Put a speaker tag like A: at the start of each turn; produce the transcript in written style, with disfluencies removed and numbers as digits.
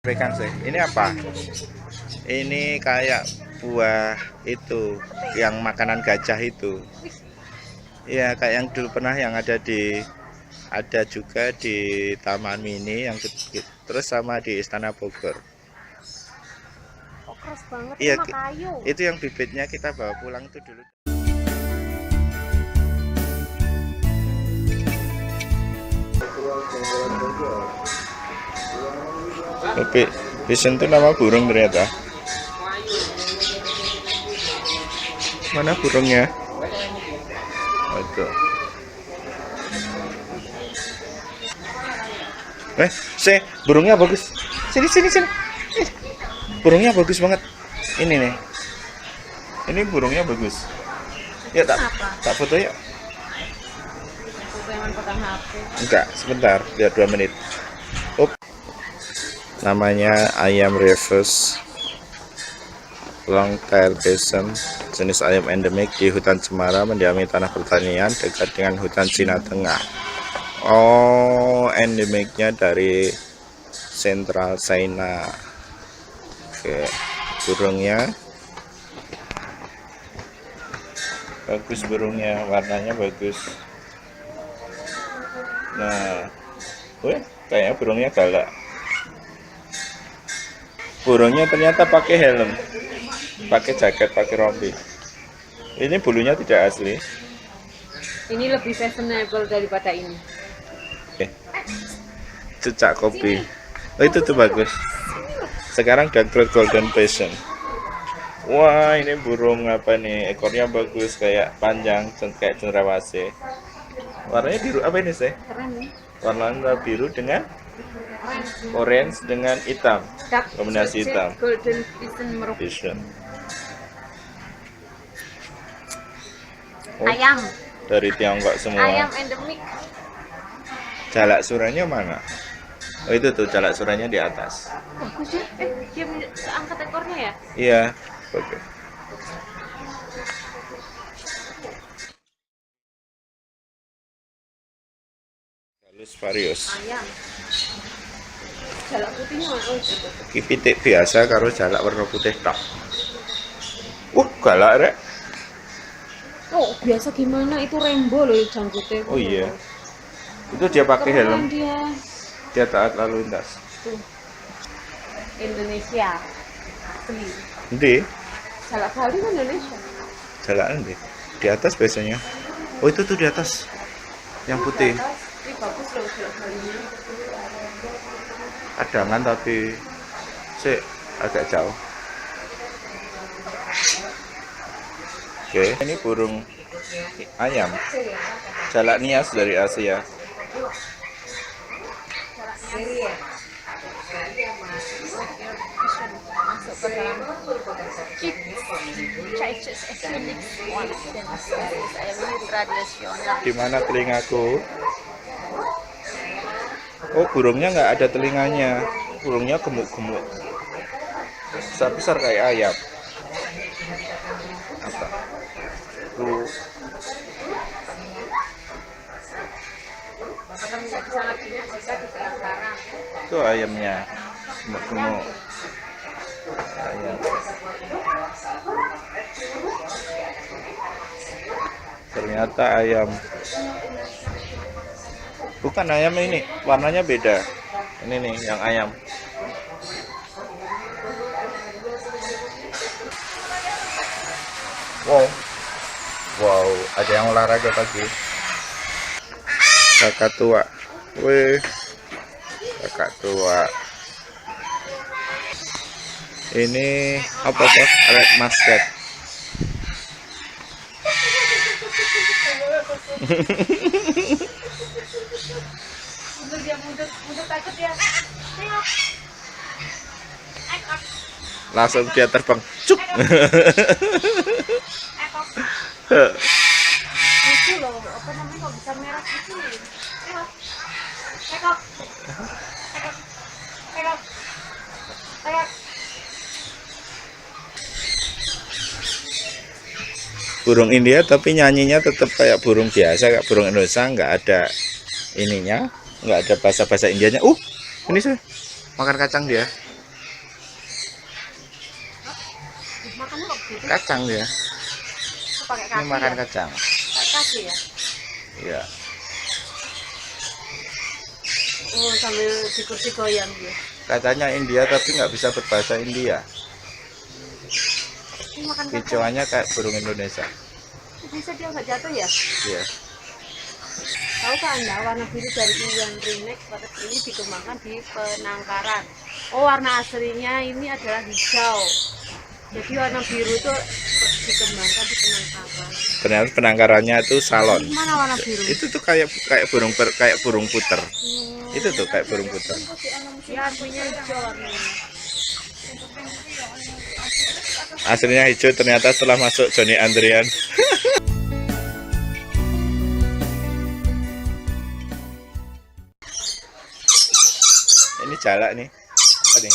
A: Berikan sih. Ini apa? Ini kayak buah itu, yang makanan gajah itu. Iya, kayak yang dulu pernah yang ada juga di Taman Mini yang terus sama di Istana Bogor.
B: Kok keras banget,
A: Iya,
B: ini mah kayu.
A: itu yang bibitnya kita bawa pulang tuh dulu. Tapi Vision itu nama burung ternyata. Mana burungnya? Itu. Burungnya bagus. Sini. Burungnya bagus banget. Ini nih. Ini burungnya bagus. Ya tak foto ya.
B: Jangan pegang HP.
A: Enggak, sebentar, biar 2 menit. Namanya ayam rufous long tail bison, jenis ayam endemik di hutan cemara, mendiami tanah pertanian dekat dengan hutan Cina Tengah. Oh, endemiknya dari Central China. Oke, burungnya bagus, burungnya warnanya bagus. Nah, kayaknya burungnya galak. Burungnya ternyata pakai helm, pakai jaket, pakai rompi. Ini bulunya tidak asli.
B: Ini lebih fashionable daripada ini.
A: Cecak kopi. Oh, itu tuh bagus. Sekarang Dark Golden Passion. Wah, ini burung apa nih? Ekornya bagus, kayak panjang, kayak cendrawasih. Warnanya biru apa ini sih?
B: Keren nih.
A: Warna biru dengan orange dengan hitam, kombinasi hitam.
B: Golden Vision.
A: Oh,
B: ayam
A: dari Tiongkok semua.
B: Ayam endemik.
A: Jalak suranya mana? Oh, itu tuh jalak suranya di atas.
B: Bagus ya. Dia angkat ekornya ya?
A: Iya, bagus. Gallus varius.
B: Ayam. Jalak putihnya mana? Oh, gitu.
A: Iki pitik biasa karo jalak warna putih tok. Galak rek.
B: Oh, biasa gimana? Itu rainbow loh janggutnya.
A: Oh iya. Itu dia pakai helm.
B: Dia.
A: Dia taat lalu lintas.
B: Tuh. Indonesia. Asli.
A: Nanti
B: Jalak Bali kan Indonesia.
A: jalak nanti di atas biasanya. Oh, itu tuh di atas. Yang putih.
B: Ini bagus loh jalak Balinya.
A: Kadangan tapi agak jauh. Oke, ini burung ayam. Jalak nias dari Asia.
B: Masuk ke dalam Chinese ethnic one ayam ini tradisional.
A: Di mana telingaku? Oh, burungnya nggak ada telinganya. Burungnya gemuk-gemuk. Besar-besar kayak ayam. Apa? Tuh. Itu ayamnya. Gemuk-gemuk. Ayam. Ternyata ayam. Bukan ayam ini, warnanya beda. Ini nih yang ayam. Wow, ada yang olahraga pagi. Kakak tua. Wih, kakak tua. Ini apa tuh? Red musket.
B: Mundur takut ya.
A: Langsung dia terbang. Cuk.
B: Lucu loh, apa namanya kok bisa merah gitu nih. Ekok.
A: Burung India tapi nyanyinya tetap kayak burung biasa, kayak burung Indonesia, nggak ada ininya, nggak ada bahasa-bahasa Indianya. Ini sih makan kacang dia.
B: Jadi
A: Kacang ya.
B: pakai
A: Ini
B: kaki
A: makan
B: ya?
A: kacang.
B: Pakai kaki ya?
A: Iya.
B: Oh, sambil di kursi goyang gitu.
A: Katanya India tapi nggak bisa berbahasa India.
B: Ini makan kacang.
A: Hijauannya kayak burung Indonesia.
B: Bisa dia nggak jatuh ya?
A: Iya.
B: Tahukah Anda warna biru dari Indian Ringneck Spotted ini dikembangkan di penangkaran? Oh, warna aslinya ini adalah hijau. Jadi warna biru itu dikembangkan di penangkaran.
A: Benar penangkarannya itu salon.
B: Mana warna biru?
A: Itu tuh kayak kayak burung puter. Itu tuh kayak burung puter.
B: Ya, artinya hijau warnanya.
A: Aslinya hijau ternyata setelah masuk Johnny Andrian. Ini jalak nih. Apa nih?